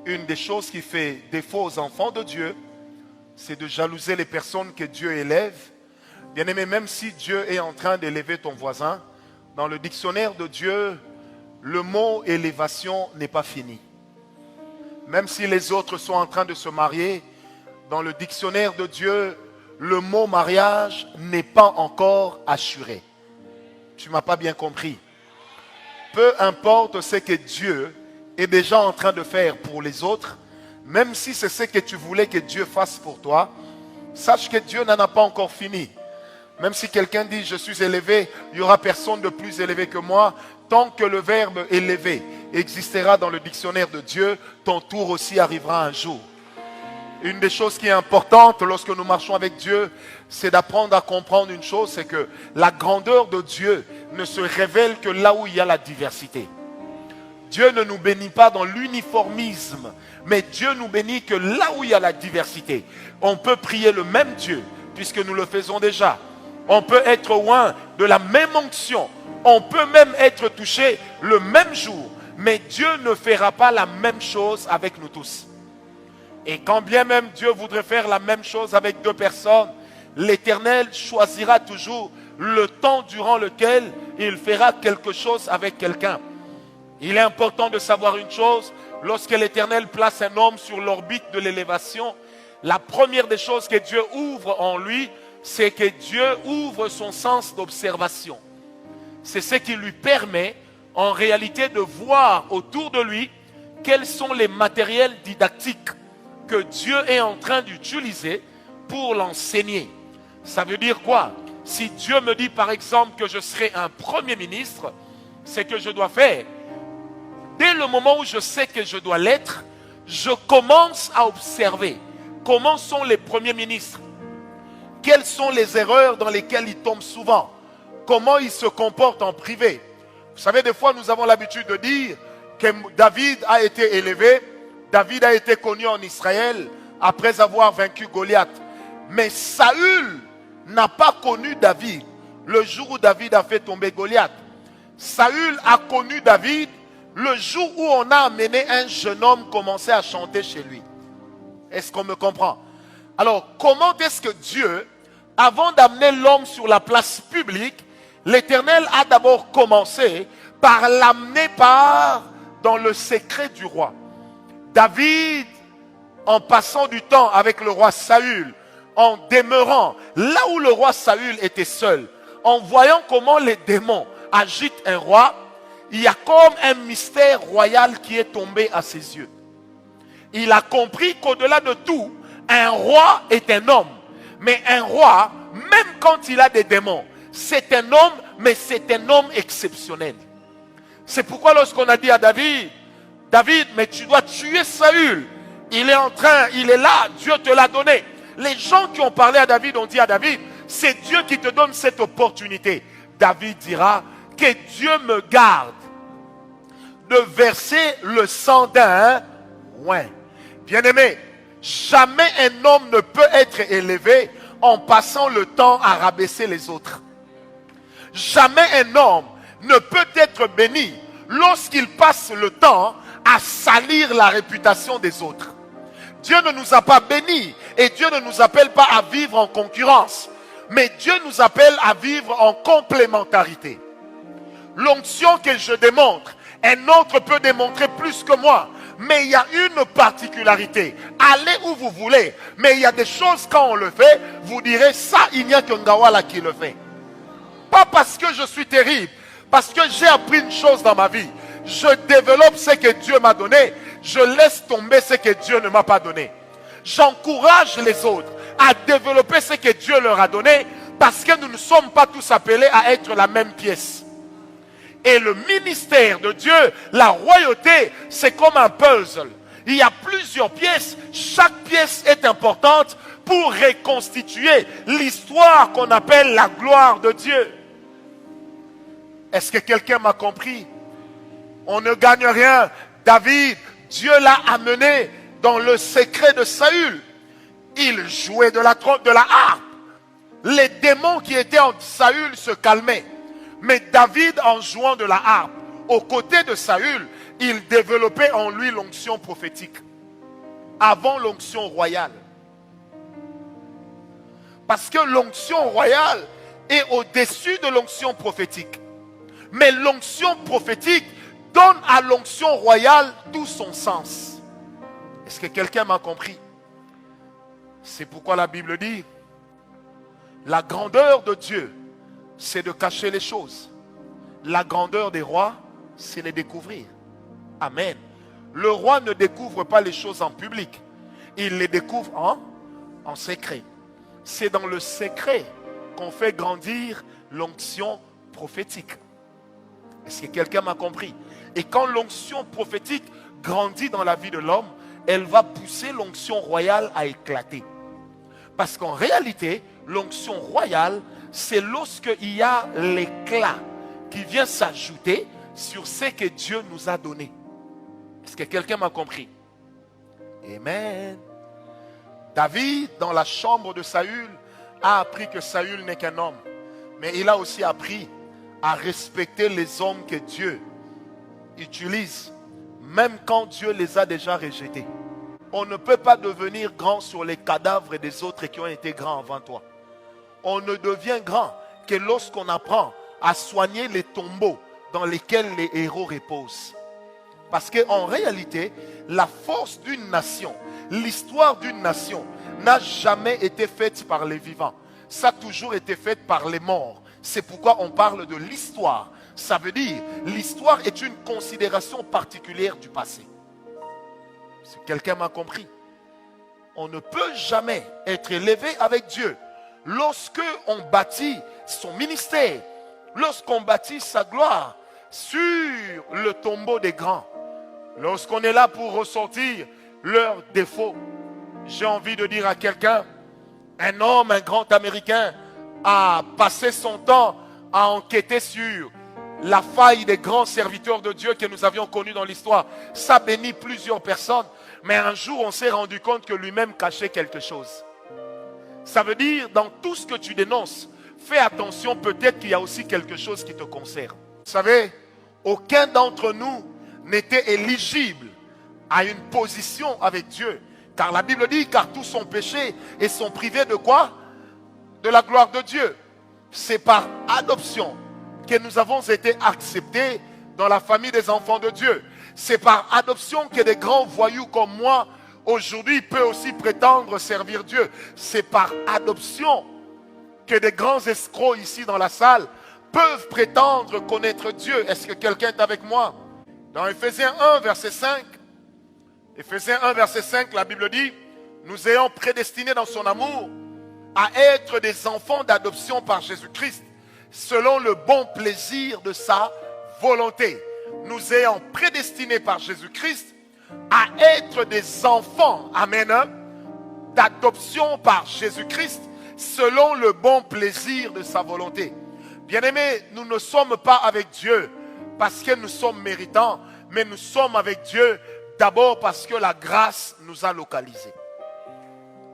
Une des choses qui fait défaut aux enfants de Dieu, c'est de jalouser les personnes que Dieu élève. Bien-aimé, même si Dieu est en train d'élever ton voisin, dans le dictionnaire de Dieu, le mot élévation n'est pas fini. Même si les autres sont en train de se marier, dans le dictionnaire de Dieu, le mot mariage n'est pas encore assuré. Tu ne m'as pas bien compris. Peu importe ce que Dieu est déjà en train de faire pour les autres, même si c'est ce que tu voulais que Dieu fasse pour toi, sache que Dieu n'en a pas encore fini. Même si quelqu'un dit je suis élevé, il n'y aura personne de plus élevé que moi. Tant que le verbe élevé existera dans le dictionnaire de Dieu, ton tour aussi arrivera un jour. Une des choses qui est importante lorsque nous marchons avec Dieu, c'est d'apprendre à comprendre une chose, c'est que la grandeur de Dieu ne se révèle que là où il y a la diversité. Dieu ne nous bénit pas dans l'uniformisme, mais Dieu nous bénit que là où il y a la diversité. On peut prier le même Dieu, puisque nous le faisons déjà. On peut être loin de la même onction. On peut même être touché le même jour. Mais Dieu ne fera pas la même chose avec nous tous. Et quand bien même Dieu voudrait faire la même chose avec deux personnes, l'Éternel choisira toujours le temps durant lequel il fera quelque chose avec quelqu'un. Il est important de savoir une chose, lorsque l'Éternel place un homme sur l'orbite de l'élévation, la première des choses que Dieu ouvre en lui, c'est que Dieu ouvre son sens d'observation. C'est ce qui lui permet en réalité de voir autour de lui quels sont les matériels didactiques que Dieu est en train d'utiliser pour l'enseigner. Ça veut dire quoi? Si Dieu me dit par exemple que je serai un premier ministre, c'est que je dois faire. Dès le moment où je sais que je dois l'être, je commence à observer comment sont les premiers ministres. Quelles sont les erreurs dans lesquelles ils tombent souvent? Comment ils se comportent en privé? Vous savez, des fois, nous avons l'habitude de dire que David a été élevé, David a été connu en Israël après avoir vaincu Goliath. Mais Saül n'a pas connu David le jour où David a fait tomber Goliath. Saül a connu David le jour où on a amené un jeune homme commencer à chanter chez lui. Est-ce qu'on me comprend? Alors, comment est-ce que Dieu, avant d'amener l'homme sur la place publique, l'Éternel a d'abord commencé par l'amener dans le secret du roi. David, en passant du temps avec le roi Saül, en demeurant là où le roi Saül était seul, en voyant comment les démons agitent un roi, il y a comme un mystère royal qui est tombé à ses yeux. Il a compris qu'au-delà de tout, un roi est un homme. Mais un roi, même quand il a des démons, c'est un homme, mais c'est un homme exceptionnel. C'est pourquoi lorsqu'on a dit à David, David, mais tu dois tuer Saül. Il est là, Dieu te l'a donné. Les gens qui ont parlé à David ont dit à David, c'est Dieu qui te donne cette opportunité. David dira, que Dieu me garde de verser le sang d'un oint. Bien-aimé, jamais un homme ne peut être élevé en passant le temps à rabaisser les autres. Jamais un homme ne peut être béni lorsqu'il passe le temps à salir la réputation des autres. Dieu ne nous a pas bénis et Dieu ne nous appelle pas à vivre en concurrence, mais Dieu nous appelle à vivre en complémentarité. L'onction que je démontre, un autre peut démontrer plus que moi. Mais il y a une particularité. Allez où vous voulez. Mais il y a des choses, quand on le fait, vous direz, ça, il n'y a que Ngawala qui le fait. Pas parce que je suis terrible. Parce que j'ai appris une chose dans ma vie. Je développe ce que Dieu m'a donné. Je laisse tomber ce que Dieu ne m'a pas donné. J'encourage les autres à développer ce que Dieu leur a donné. Parce que nous ne sommes pas tous appelés à être la même pièce. Et le ministère de Dieu, la royauté, c'est comme un puzzle. Il y a plusieurs pièces. Chaque pièce est importante pour reconstituer l'histoire qu'on appelle la gloire de Dieu. Est-ce que quelqu'un m'a compris? On ne gagne rien. David, Dieu l'a amené dans le secret de Saül. Il jouait de la harpe. Les démons qui étaient en Saül se calmaient. Mais David, en jouant de la harpe, aux côtés de Saül, il développait en lui l'onction prophétique. avant l'onction royale. Parce que l'onction royale est au-dessus de l'onction prophétique. Mais l'onction prophétique donne à l'onction royale tout son sens. Est-ce que quelqu'un m'a compris? C'est pourquoi la Bible dit, la grandeur de Dieu, c'est de cacher les choses. La grandeur des rois, c'est les découvrir. Amen. Le roi ne découvre pas les choses en public. Il les découvre en secret. C'est dans le secret qu'on fait grandir l'onction prophétique. Est-ce que quelqu'un m'a compris? Et quand l'onction prophétique grandit dans la vie de l'homme, elle va pousser l'onction royale à éclater. Parce qu'en réalité, l'onction royale, c'est lorsqu'il y a l'éclat qui vient s'ajouter sur ce que Dieu nous a donné. Est-ce que quelqu'un m'a compris? Amen. David, dans la chambre de Saül, a appris que Saül n'est qu'un homme. Mais il a aussi appris à respecter les hommes que Dieu utilise, même quand Dieu les a déjà rejetés. On ne peut pas devenir grand sur les cadavres des autres qui ont été grands avant toi. On ne devient grand que lorsqu'on apprend à soigner les tombeaux dans lesquels les héros reposent. Parce qu'en réalité, la force d'une nation, l'histoire d'une nation n'a jamais été faite par les vivants. Ça a toujours été fait par les morts. C'est pourquoi on parle de l'histoire. Ça veut dire, l'histoire est une considération particulière du passé. Si quelqu'un m'a compris, on ne peut jamais être élevé avec Dieu lorsque on bâtit son ministère, lorsqu'on bâtit sa gloire sur le tombeau des grands. Lorsqu'on est là pour ressortir leurs défauts. J'ai envie de dire à quelqu'un, un homme, un grand Américain, a passé son temps à enquêter sur la faille des grands serviteurs de Dieu que nous avions connus dans l'histoire. Ça bénit plusieurs personnes, mais un jour on s'est rendu compte que lui-même cachait quelque chose. Ça veut dire, dans tout ce que tu dénonces, fais attention, peut-être qu'il y a aussi quelque chose qui te concerne. Vous savez, aucun d'entre nous n'était éligible à une position avec Dieu. Car la Bible dit, car tous sont péchés et sont privés de quoi? De la gloire de Dieu. C'est par adoption que nous avons été acceptés dans la famille des enfants de Dieu. C'est par adoption que des grands voyous comme moi, aujourd'hui, peuvent aussi prétendre servir Dieu. C'est par adoption que des grands escrocs ici dans la salle peuvent prétendre connaître Dieu. Est-ce que quelqu'un est avec moi? Dans Ephésiens 1, verset 5, Ephésiens 1, verset 5, la Bible dit, nous ayons prédestinés dans son amour à être des enfants d'adoption par Jésus-Christ, selon le bon plaisir de sa volonté. Nous ayons prédestinés par Jésus-Christ à être des enfants, amen, d'adoption par Jésus-Christ, selon le bon plaisir de sa volonté. Bien-aimés, nous ne sommes pas avec Dieu parce que nous sommes méritants, mais nous sommes avec Dieu d'abord parce que la grâce nous a localisés.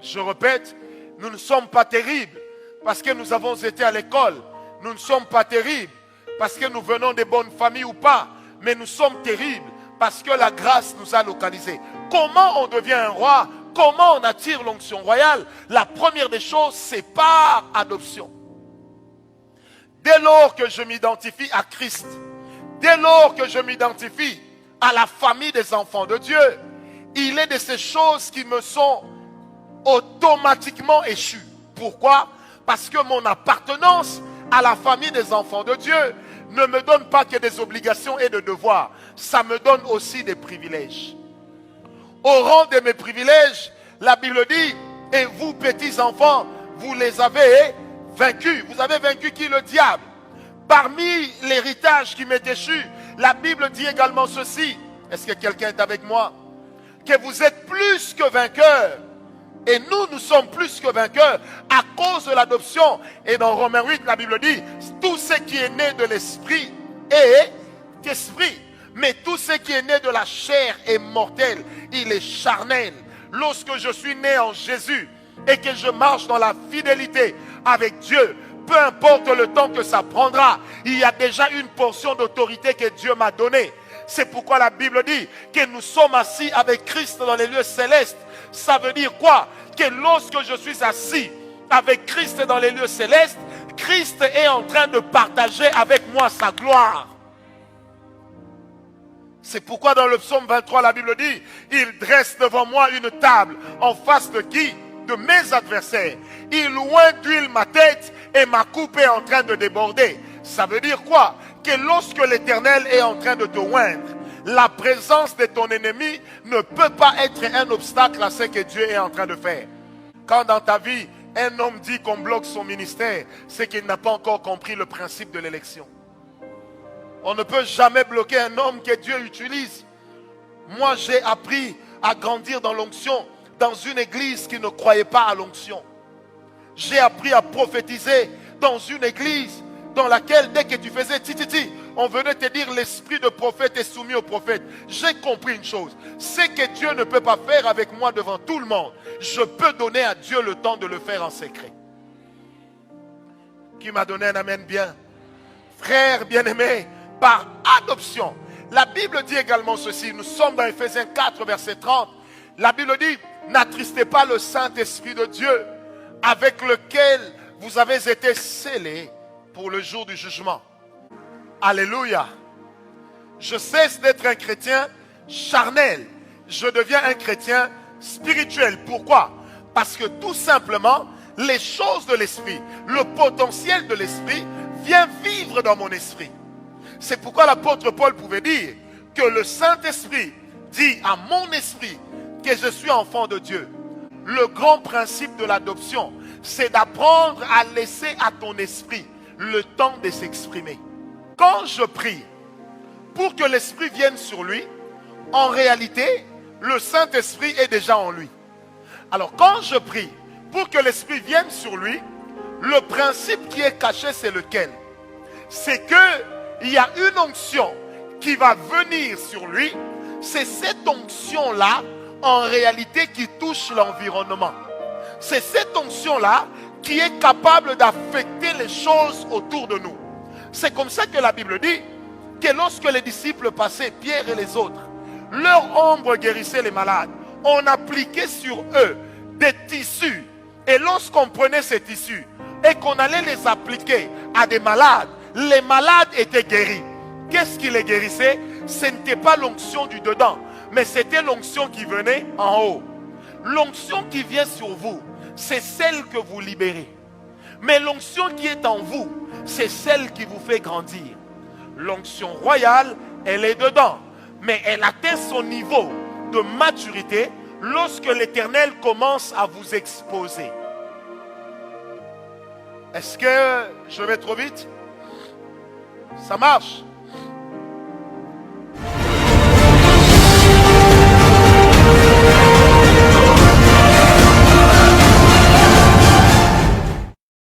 Je répète, nous ne sommes pas terribles parce que nous avons été à l'école. Nous ne sommes pas terribles parce que nous venons des bonnes familles ou pas, mais nous sommes terribles parce que la grâce nous a localisés. Comment on devient un roi? Comment on attire l'onction royale? La première des choses, c'est par adoption. Dès lors que je m'identifie à Christ, dès lors que je m'identifie à la famille des enfants de Dieu, il est de ces choses qui me sont automatiquement échues. Pourquoi? Parce que mon appartenance à la famille des enfants de Dieu ne me donne pas que des obligations et des devoirs. Ça me donne aussi des privilèges. Au rang de mes privilèges, la Bible dit, et vous petits enfants, vous les avez vaincus. Vous avez vaincu qui? Le diable. Parmi l'héritage qui m'est échu, la Bible dit également ceci. Est-ce que quelqu'un est avec moi? Que vous êtes plus que vainqueurs. Et nous, nous sommes plus que vainqueurs à cause de l'adoption. Et dans Romains 8, la Bible dit, tout ce qui est né de l'esprit est esprit. Mais tout ce qui est né de la chair est mortel. Il est charnel. Lorsque je suis né en Jésus et que je marche dans la fidélité avec Dieu, peu importe le temps que ça prendra, il y a déjà une portion d'autorité que Dieu m'a donnée. C'est pourquoi la Bible dit que nous sommes assis avec Christ dans les lieux célestes. Ça veut dire quoi? Que lorsque je suis assis avec Christ dans les lieux célestes, Christ est en train de partager avec moi sa gloire. C'est pourquoi dans le psaume 23, la Bible dit, il dresse devant moi une table en face de qui? De mes adversaires. Il oint d'huile ma tête et ma coupe est en train de déborder. Ça veut dire quoi? Que lorsque l'Éternel est en train de te oindre, la présence de ton ennemi ne peut pas être un obstacle à ce que Dieu est en train de faire. Quand dans ta vie, un homme dit qu'on bloque son ministère, c'est qu'il n'a pas encore compris le principe de l'élection. On ne peut jamais bloquer un homme que Dieu utilise. Moi, j'ai appris à grandir dans l'onction, dans une église qui ne croyait pas à l'onction. J'ai appris à prophétiser dans une église dans laquelle, dès que tu faisais titi, on venait te dire l'esprit de prophète est soumis au prophète. J'ai compris une chose, c'est que Dieu ne peut pas faire avec moi devant tout le monde. Je peux donner à Dieu le temps de le faire en secret. Qui m'a donné un amen bien? Frères bien-aimés, par adoption. La Bible dit également ceci, nous sommes dans Ephésiens 4, verset 30. La Bible dit, n'attristez pas le Saint-Esprit de Dieu, avec lequel vous avez été scellés pour le jour du jugement. Alléluia. Je cesse d'être un chrétien charnel. Je deviens un chrétien spirituel. Pourquoi? Parce que tout simplement, les choses de l'esprit, le potentiel de l'esprit vient vivre dans mon esprit. C'est pourquoi l'apôtre Paul pouvait dire que le Saint-Esprit dit à mon esprit que je suis enfant de Dieu. Le grand principe de l'adoption, c'est d'apprendre à laisser à ton esprit le temps de s'exprimer. Quand je prie pour que l'Esprit vienne sur lui, en réalité, le Saint-Esprit est déjà en lui. Alors quand je prie pour que l'Esprit vienne sur lui, le principe qui est caché, c'est lequel? C'est qu'il y a une onction qui va venir sur lui. C'est cette onction-là, en réalité, qui touche l'environnement. C'est cette onction-là qui est capable d'affecter les choses autour de nous. C'est comme ça que la Bible dit que lorsque les disciples passaient, Pierre et les autres, leur ombre guérissait les malades. On appliquait sur eux des tissus. Et lorsqu'on prenait ces tissus et qu'on allait les appliquer à des malades, les malades étaient guéris. Qu'est-ce qui les guérissait? Ce n'était pas l'onction du dedans, mais c'était l'onction qui venait en haut. L'onction qui vient sur vous, c'est celle que vous libérez. Mais l'onction qui est en vous, c'est celle qui vous fait grandir. L'onction royale, elle est dedans. Mais elle atteint son niveau de maturité lorsque l'Éternel commence à vous exposer. Est-ce que je vais trop vite? Ça marche?